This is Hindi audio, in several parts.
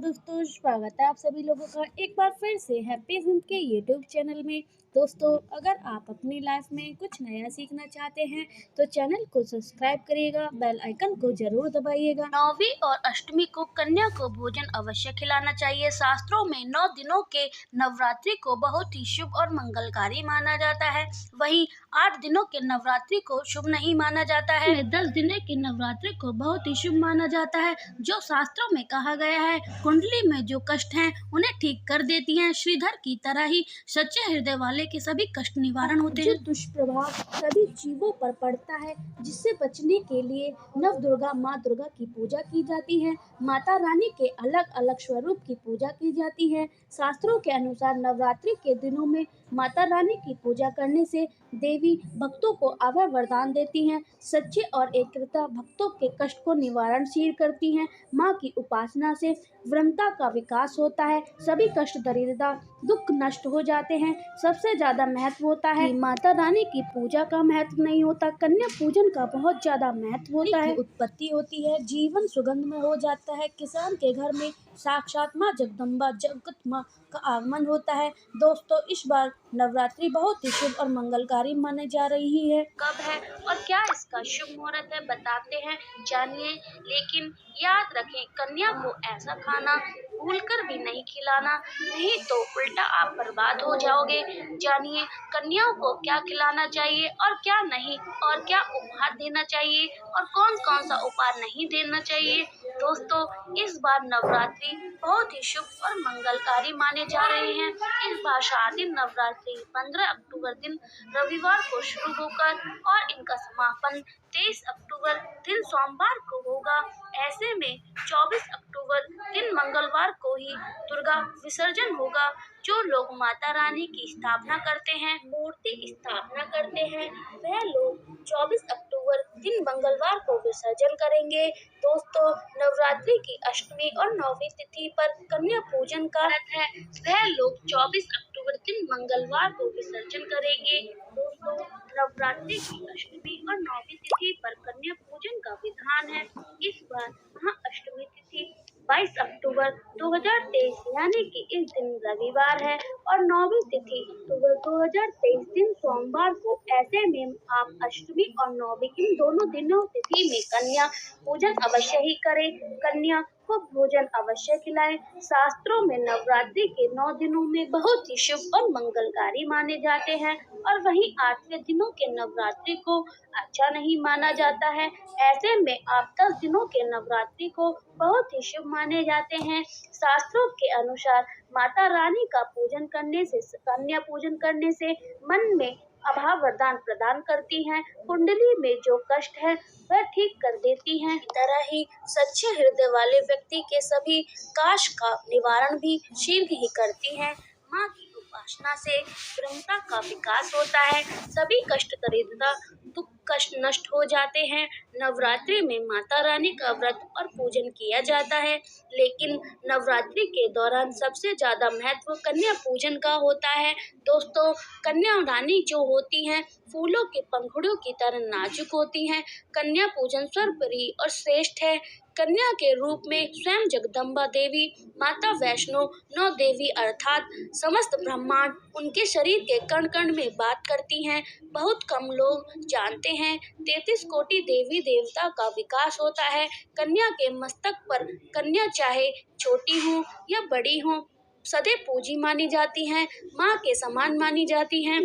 दोस्तों, स्वागत है आप सभी लोगों का एक बार फिर से हैप्पी हिंद के यूट्यूब चैनल में। दोस्तों, अगर आप अपनी लाइफ में कुछ नया सीखना चाहते हैं तो चैनल को सब्सक्राइब करिएगा, बेल आइकन को जरूर दबाइएगा। नौवीं और अष्टमी को कन्या को भोजन अवश्य खिलाना चाहिए। शास्त्रों में 9 दिनों के नवरात्रि को बहुत ही शुभ और मंगलकारी माना जाता है। वहीं 8 दिनों के नवरात्रि को शुभ नहीं माना जाता है। 10 दिनों के नवरात्रि को बहुत ही शुभ माना जाता है। जो शास्त्रों में कहा गया है, कुंडली में जो कष्ट हैं उन्हें ठीक कर देती हैं। श्रीधर की तरह ही सच्चे हृदय वाले के सभी कष्ट निवारण होते हैं। जो दुष्प्रभाव सभी जीवों पर पड़ता है, जिससे बचने के लिए नव दुर्गा माँ दुर्गा की पूजा की जाती है। माता रानी के अलग अलग स्वरूप की पूजा की जाती है। शास्त्रों के अनुसार नवरात्रि के दिनों में माता रानी की पूजा करने से देवी भक्तों को अभय वरदान देती हैं। सच्चे और एकता भक्तों के कष्ट को निवारणशील करती हैं। माँ की उपासना से ब्रह्मता का विकास होता है। सभी कष्ट दरिद्रता दुख नष्ट हो जाते हैं। सबसे ज्यादा महत्व होता है माता रानी की पूजा का महत्व नहीं होता, कन्या पूजन का बहुत ज्यादा महत्व होता है। उत्पत्ति होती है, जीवन सुगंध में हो जाता है। किसान के घर में साक्षात माँ जगदम्बा जगत माँ का आगमन होता है। दोस्तों, इस बार नवरात्रि बहुत ही शुभ और मंगलकारी माने जा रही है। कब है और क्या इसका शुभ मुहूर्त है बताते हैं, जानिए। लेकिन याद रखें, कन्या को ऐसा खाना भूलकर भी नहीं खिलाना, नहीं तो उल्टा आप बर्बाद हो जाओगे। जानिए कन्याओं को क्या खिलाना चाहिए और क्या नहीं, और क्या उपहार देना चाहिए और कौन कौन सा उपहार नहीं देना चाहिए। दोस्तों, इस बार नवरात्रि बहुत ही शुभ और मंगलकारी माने जा रहे हैं। इस बार शारदीय नवरात्रि 15 अक्टूबर दिन रविवार को शुरू होकर और इनका समापन 23 अक्टूबर दिन सोमवार को होगा। ऐसे में 24 अक्टूबर दिन मंगलवार को ही दुर्गा विसर्जन होगा। जो लोग माता रानी की स्थापना करते हैं, मूर्ति स्थापना करते हैं, वह लोग 24 अक्टूबर दिन मंगलवार को विसर्जन करेंगे। दोस्तों, नवरात्रि की अष्टमी और नौवीं तिथि पर कन्या पूजन का व्रत है, वह लोग 24 अक्टूबर दिन मंगलवार को विसर्जन करेंगे। दोस्तों, नवरात्रि की अष्टमी और नौवीं तिथि पर कन्या पूजन का विधान है। इस बार महाअष्टमी तिथि 22 अक्टूबर 2023 यानी कि इस दिन रविवार है और नौवीं तिथि अक्टूबर 2023 दिन सोमवार को। ऐसे में आप अष्टमी और नौवीं इन दोनों दिनों तिथि में कन्या पूजन अवश्य ही करें। कन्या को भोजन अवश्य खिलाएं। शास्त्रों में नवरात्रि के 9 दिनों में बहुत ही शुभ और मंगलकारी माने जाते हैं और वहीं 8वें दिनों के नवरात्रि को अच्छा नहीं माना जाता है। ऐसे में आप 10 दिनों के नवरात्रि को बहुत ही शुभ माने जाते हैं। शास्त्रों के अनुसार माता रानी का पूजन करने से, कन्या पूजन करने से मन में अभाव वरदान प्रदान करती हैं। कुंडली में जो कष्ट है वह ठीक कर देती हैं। इस तरह ही सच्चे हृदय वाले व्यक्ति के सभी काश का निवारण भी शीघ्र ही करती हैं। माँ की उपासना से ब्रह्मता का विकास होता है। सभी कष्ट दरिद्रता दुख कष्ट नष्ट हो जाते हैं। नवरात्रि में माता रानी का व्रत और पूजन किया जाता है, लेकिन नवरात्रि के दौरान सबसे ज्यादा महत्व कन्या पूजन का होता है। दोस्तों, कन्या रानी जो होती हैं फूलों के पंखुड़ियों की तरह नाजुक होती हैं। कन्या पूजन सर्वोपरि और श्रेष्ठ है। कन्या के रूप में स्वयं जगदम्बा देवी, माता वैष्णो, 9 देवी अर्थात समस्त ब्रह्मांड उनके शरीर के कण कण में बात करती हैं। बहुत कम लोग जानते हैं 33 कोटि देवी देवता का विकास होता है कन्या के मस्तक पर। कन्या चाहे छोटी हो या बड़ी हो, सदैव पूजी मानी जाती हैं, माँ के समान मानी जाती हैं।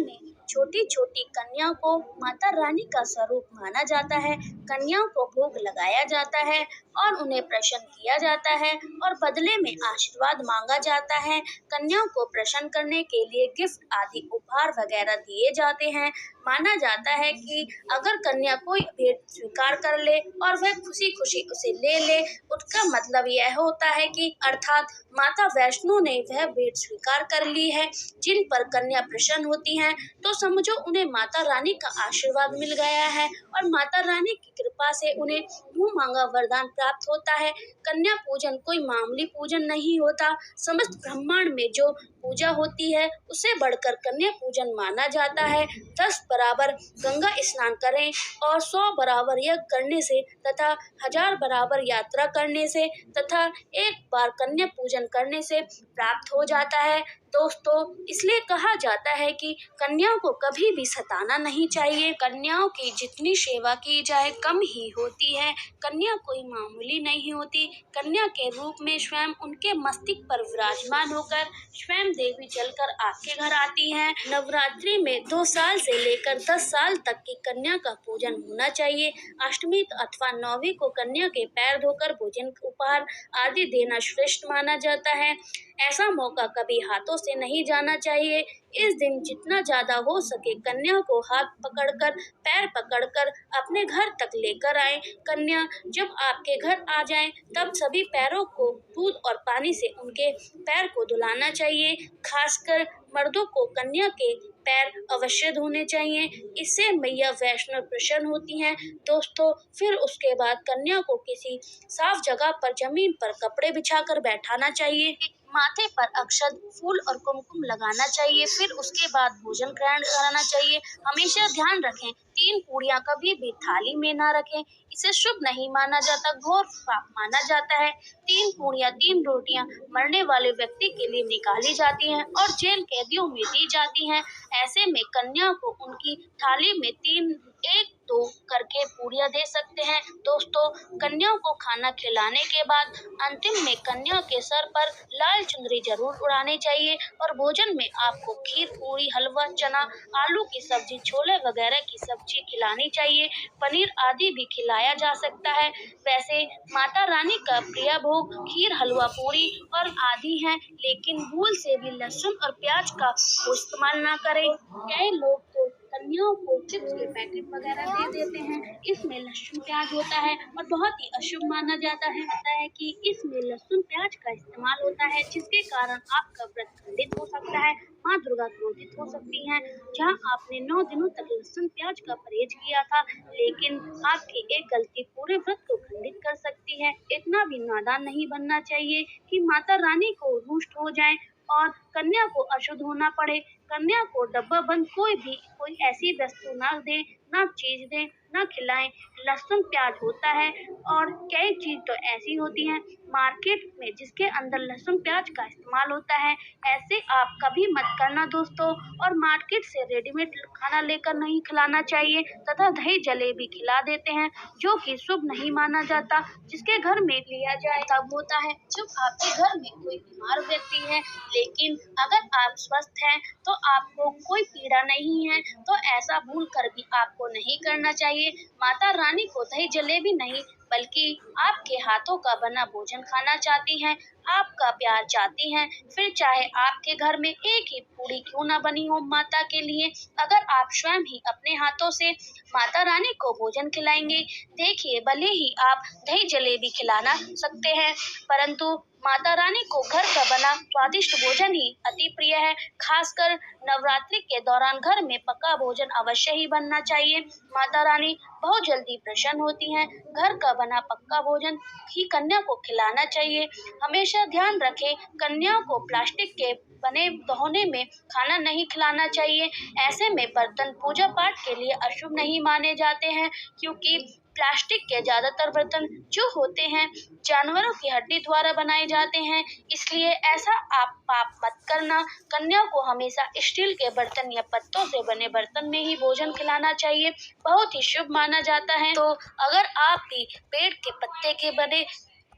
छोटी छोटी कन्याओं को माता रानी का स्वरूप माना जाता है। कन्याओं को भोग लगाया जाता है और उन्हें प्रसन्न किया जाता है और बदले में आशीर्वाद मांगा जाता है। कन्याओं को प्रसन्न करने के लिए गिफ्ट आदि उपहार वगैरह दिए जाते हैं। माना जाता है कि अगर कन्या कोई भेंट स्वीकार कर ले और वह खुशी खुशी उसे ले ले, उसका मतलब यह होता है कि अर्थात माता वैष्णो ने वह भेंट स्वीकार कर ली है। जिन पर कन्या प्रसन्न होती हैं तो समझो उन्हें माता रानी का आशीर्वाद मिल गया है और माता रानी की कृपा से उन्हें मुंह मांगा वरदान प्राप्त होता है। कन्या पूजन कोई मामूली पूजन नहीं होता। समस्त ब्रह्मांड में जो पूजा होती है उसे बढ़कर कन्या पूजन माना जाता है। 10 बराबर गंगा स्नान करें और 100 बराबर यज्ञ करने से तथा 1000 बराबर यात्रा करने से तथा एक बार कन्या पूजन करने से प्राप्त हो जाता है। दोस्तों, इसलिए कहा जाता है कि कन्याओं को कभी भी सताना नहीं चाहिए। कन्याओं की जितनी सेवा की जाए कम ही होती है। कन्या कोई मामूली नहीं होती। कन्या के रूप में स्वयं उनके मस्तक पर विराजमान होकर स्वयं देवी चलकर आपके घर आती हैं। नवरात्रि में 2 साल से लेकर 10 साल तक की कन्या का पूजन होना चाहिए। अष्टमी अथवा नौवीं को कन्या के पैर धोकर भोजन उपहार आदि देना श्रेष्ठ माना जाता है। ऐसा मौका कभी हाथों से नहीं जाना चाहिए। इस दिन जितना ज्यादा हो सके कन्या को हाथ पकड़कर पैर पकड़कर अपने घर तक लेकर आए। कन्या जब आपके घर आ जाए तब सभी पैरों को दूध और पानी से उनके पैर को धुलाना चाहिए। खासकर मर्दों को कन्या के पैर अवश्य धोने चाहिए। इससे मैया वैष्णव प्रसन्न होती हैं। दोस्तों, फिर उसके बाद कन्या को किसी साफ जगह पर जमीन पर कपड़े बिछाकर बैठाना चाहिए। माथे पर अक्षत, फूल और कुमकुम लगाना चाहिए। फिर उसके बाद भोजन ग्रहण कराना चाहिए। हमेशा ध्यान रखें, 3 पूड़ियाँ कभी भी थाली में ना रखें। इसे शुभ नहीं माना जाता, घोर पाप माना जाता है। 3 पूड़ियाँ 3 रोटियाँ मरने वाले व्यक्ति के लिए निकाली जाती हैं और जेल कैदियों में दी जाती हैं। ऐसे में कन्या को उनकी थाली में 3 1-2 करके पूड़ियाँ दे सकते हैं। दोस्तों, कन्याओं को खाना खिलाने के बाद अंतिम में कन्या के सर पर लाल चुनरी जरूर उड़ानी चाहिए और भोजन में आपको खीर, पूरी, हलवा, चना, आलू की सब्जी, छोले वगैरह की सब्जी खिलानी चाहिए। पनीर आदि भी खिलाया जा सकता है। वैसे माता रानी का प्रिय भोग खीर, हलवा, पूरी और आदि हैं, लेकिन भूल से भी लहसुन और प्याज का इस्तेमाल ना करें। कई लोग तो कन्याओं को चिप्स के पैकेट वगैरह दे देते हैं। इसमें लहसुन प्याज होता है और बहुत ही अशुभ माना जाता है। पता है कि इसमें लहसुन प्याज का इस्तेमाल होता है, जिसके कारण आपका व्रत खंडित हो सकता है। माँ दुर्गा क्रोधित हो सकती हैं। जहाँ आपने 9 दिनों तक लहसुन प्याज का परहेज किया था, लेकिन आपकी एक गलती पूरे व्रत को खंडित कर सकती है। इतना भी नादान नहीं बनना चाहिए कि माता रानी को रुष्ट हो जाए और कन्या को अशुद्ध होना पड़े। कन्या को डब्बा बंद कोई ऐसी वस्तु ना दे, ना चीज दे, ना खिलाएं। लहसुन प्याज होता है और कई चीज तो ऐसी होती हैं मार्केट में जिसके अंदर लहसुन प्याज का इस्तेमाल होता है। ऐसे आप कभी मत करना दोस्तों। और मार्केट से रेडीमेड खाना लेकर नहीं खिलाना चाहिए तथा दही जलेबी खिला देते हैं, जो कि शुभ नहीं माना जाता। जिसके घर में लिया जाए तब होता है जब आपके घर में कोई बीमार व्यक्ति है। लेकिन अगर आप स्वस्थ हैं तो आपको कोई पीड़ा नहीं है, तो ऐसा भूल कर भी आपको नहीं करना चाहिए। माता रानी को दही जलेबी नहीं बल्कि आपके हाथों का बना भोजन खाना चाहती हैं, आपका प्यार चाहती हैं। फिर चाहे आपके घर में एक ही पूरी क्यों ना बनी हो माता के लिए, अगर आप स्वयं ही अपने हाथों से माता रानी को भोजन खिलाएंगे, देखिए भले ही आप दही जलेबी खिलाना सकते हैं, परंतु माता रानी को घर का बना स्वादिष्ट भोजन ही अति प्रिय है। खासकर नवरात्रि के दौरान घर में पका भोजन अवश्य ही बनना चाहिए। माता रानी बहुत जल्दी प्रसन्न होती हैं। घर का बना पक्का भोजन ही कन्या को खिलाना चाहिए। हमेशा ध्यान रखें, कन्याओं को प्लास्टिक के बने दोहने में खाना नहीं खिलाना चाहिए। ऐसे में बर्तन पूजा पाठ के लिए अशुभ नहीं माने जाते हैं, क्योंकि प्लास्टिक के ज्यादातर बर्तन जो होते हैं जानवरों की हड्डी द्वारा बनाए जाते हैं। इसलिए ऐसा आप पाप मत करना। कन्या को हमेशा स्टील के बर्तन या पत्तों से बने बर्तन में ही भोजन खिलाना चाहिए, बहुत ही शुभ माना जाता है। तो अगर आप भी पेड़ के पत्ते के बने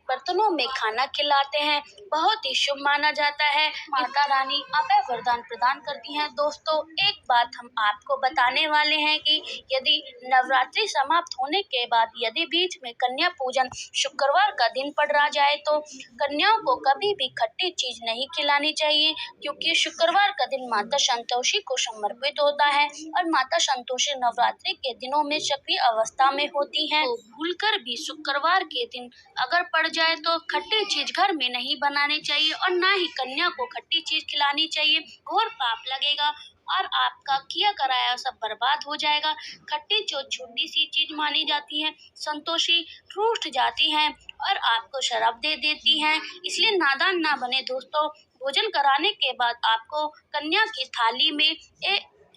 बर्तनों में खाना खिलाते हैं, बहुत ही शुभ माना जाता है। माता रानी अभय वरदान प्रदान करती हैं। दोस्तों, एक बात हम आपको बताने वाले हैं कि यदि नवरात्रि समाप्त होने के बाद यदि बीच में कन्या पूजन शुक्रवार का दिन पड़ रहा जाए तो कन्याओं को कभी भी खट्टी चीज नहीं खिलानी चाहिए, क्योंकि शुक्रवार का दिन माता संतोषी को समर्पित होता है और माता संतोषी नवरात्रि के दिनों में सक्रिय अवस्था में होती हैं। तो भूलकर भी शुक्रवार के दिन अगर पड़ जाए तो खट्टी चीज घर में नहीं बनानी चाहिए और ना ही कन्या को खट्टी चीज खिलानी चाहिए। घोर पाप लगेगा और आपका किया कराया सब बर्बाद हो जाएगा। खट्टी जो छोटी सी चीज मानी जाती है, संतोषी रूठ जाती हैं और आपको शराब दे देती हैं। इसलिए नादान ना बने दोस्तों। भोजन कराने के बाद आपको कन्या की थाली में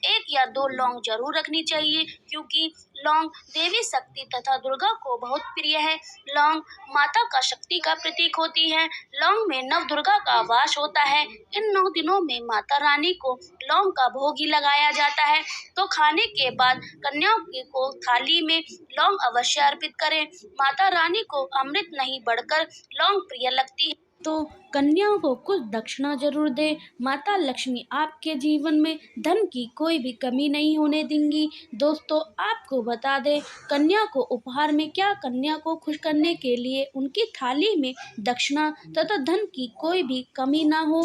एक या दो लौंग जरूर रखनी चाहिए, क्योंकि लौंग देवी शक्ति तथा दुर्गा को बहुत प्रिय है। लौंग माता का शक्ति का प्रतीक होती है। लौंग में नव दुर्गा का वास होता है। इन 9 दिनों में माता रानी को लौंग का भोग ही लगाया जाता है। तो खाने के बाद कन्याओं को थाली में लौंग अवश्य अर्पित करें। माता रानी को अमृत नहीं बढ़कर लौंग प्रिय लगती है, तो कन्याओं को कुछ दक्षिणा जरूर दे। माता लक्ष्मी आपके जीवन में धन की कोई भी कमी नहीं होने देंगी। दोस्तों, आपको बता दें, कन्या को उपहार में क्या, कन्या को खुश करने के लिए उनकी थाली में दक्षिणा तथा धन की कोई भी कमी ना हो।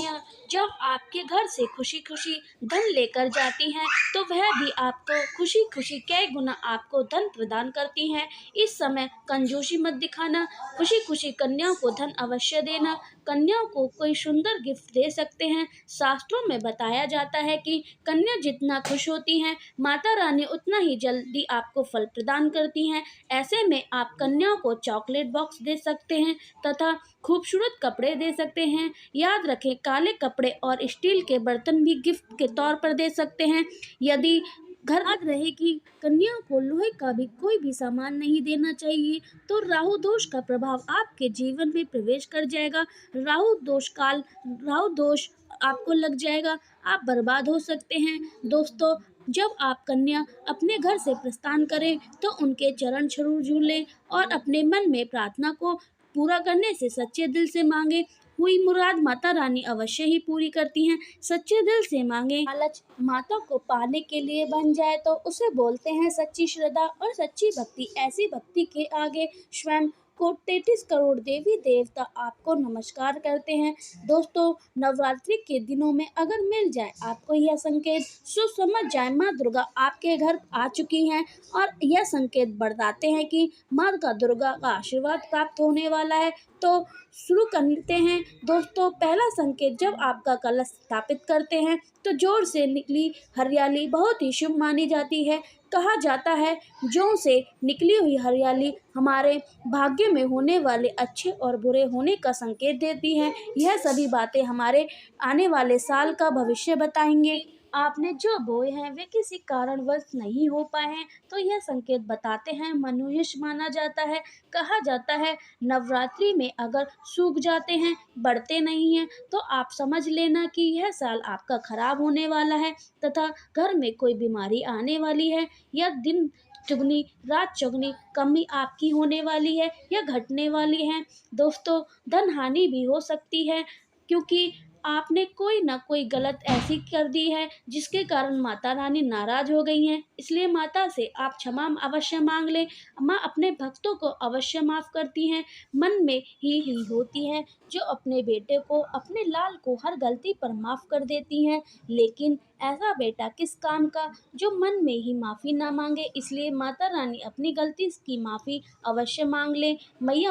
जब आपके घर से खुशी खुशी धन लेकर जाती हैं, तो वह भी आपको खुशी खुशी कई गुना आपको धन प्रदान करती हैं। इस समय कंजूसी मत दिखाना, खुशी खुशी कन्याओं को धन अवश्य देना। कन्याओं को कोई सुंदर गिफ्ट दे सकते हैं। शास्त्रों में बताया जाता है कि कन्या जितना खुश होती हैं, माता रानी उतना ही जल्दी आपको फल प्रदान करती हैं। ऐसे में आप कन्याओं को चॉकलेट बॉक्स दे सकते हैं तथा खूबसूरत कपड़े दे सकते हैं। याद रखें, काले कपड़े और स्टील के बर्तन भी गिफ्ट के तौर पर दे सकते हैं। यदि घर याद रहे कि कन्याओं को लोहे का भी कोई भी सामान नहीं देना चाहिए, तो राहु दोष का प्रभाव आपके जीवन में प्रवेश कर जाएगा। राहु दोष आपको लग जाएगा, आप बर्बाद हो सकते हैं। दोस्तों, जब आप कन्या अपने घर से प्रस्थान करें, तो उनके चरण जरूर झूलें और अपने मन में प्रार्थना को पूरा करने से सच्चे दिल से मांगे। हुई मुराद माता रानी अवश्य ही पूरी करती हैं। सच्चे दिल से मांगे। लालच माता को पाने के लिए बन जाए तो उसे बोलते हैं सच्ची श्रद्धा और सच्ची भक्ति। ऐसी भक्ति के आगे स्वयं को 33 करोड़ देवी देवता आपको नमस्कार करते हैं। दोस्तों, नवरात्रि के दिनों में अगर मिल जाए आपको यह संकेत, सो समझ जाए माँ दुर्गा आपके घर आ चुकी हैं और यह संकेत बताते हैं कि माँ का दुर्गा का आशीर्वाद प्राप्त होने वाला है। तो शुरू करते हैं दोस्तों। पहला संकेत, जब आपका कलश स्थापित करते हैं तो जोर से निकली हरियाली बहुत ही शुभ मानी जाती है। कहा जाता है, जौ से निकली हुई हरियाली हमारे भाग्य में होने वाले अच्छे और बुरे होने का संकेत देती है। यह सभी बातें हमारे आने वाले साल का भविष्य बताएंगे। आपने जो बोए हैं वे किसी कारणवश नहीं हो पाए हैं, तो यह संकेत बताते हैं मनोयश माना जाता है। कहा जाता है, नवरात्रि में अगर सूख जाते हैं, बढ़ते नहीं हैं, तो आप समझ लेना कि यह साल आपका खराब होने वाला है तथा घर में कोई बीमारी आने वाली है, या दिन चुगनी रात चुगनी कमी आपकी होने वाली है या घटने वाली है। दोस्तों, धन हानि भी हो सकती है, क्योंकि आपने कोई ना कोई गलत ऐसी कर दी है जिसके कारण माता रानी नाराज हो गई हैं। इसलिए माता से आप क्षमा अवश्य मांग लें। माँ अपने भक्तों को अवश्य माफ करती हैं। मन में ही होती हैं, जो अपने बेटे को, अपने लाल को हर गलती पर माफ कर देती हैं। लेकिन ऐसा बेटा किस काम का जो मन में ही माफ़ी ना मांगे। इसलिए माता रानी अपनी गलती की माफ़ी अवश्य मांग लें। मैया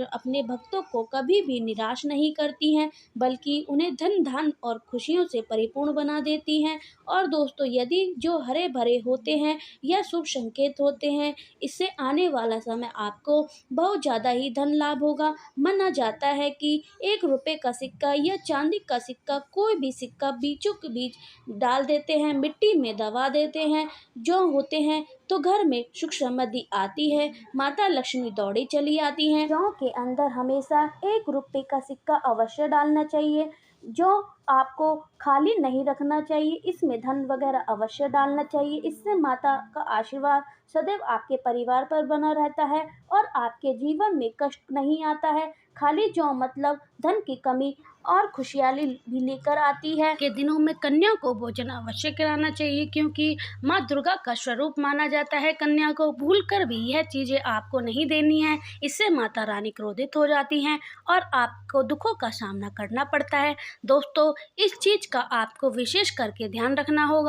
अपने भक्तों को कभी भी निराश नहीं करती हैं, बल्कि उन्हें धन धान और खुशियों से परिपूर्ण बना देती हैं। और दोस्तों, यदि जो हरे भरे होते हैं यह शुभ संकेत होते हैं, इससे आने वाला समय आपको बहुत ज़्यादा ही धन लाभ होगा। माना जाता है कि 1 रुपये का सिक्का या चांदी का सिक्का, कोई भी सिक्का बीचों के बीच डाल देते हैं, मिट्टी में दबा देते हैं, जो होते हैं, तो घर में सुख समृद्धि आती है, माता लक्ष्मी दौड़ी चली आती हैं। गाँव के अंदर हमेशा 1 रुपये का सिक्का अवश्य डालना चाहिए, जो आपको खाली नहीं रखना चाहिए। इसमें धन वगैरह अवश्य डालना चाहिए। इससे माता का आशीर्वाद सदैव आपके परिवार पर बना रहता है और आपके जीवन में कष्ट नहीं आता है। खाली जो मतलब धन की कमी और खुशहाली भी लेकर आती है। के दिनों में कन्या को भोजन अवश्य कराना चाहिए, क्योंकि माँ दुर्गा का स्वरूप माना जाता है। कन्या को भूलकर भी यह चीज़ें आपको नहीं देनी है, इससे माता रानी क्रोधित हो जाती हैं और आपको दुखों का सामना करना पड़ता है। दोस्तों, इस चीज़ का आपको विशेष करके ध्यान रखना होगा।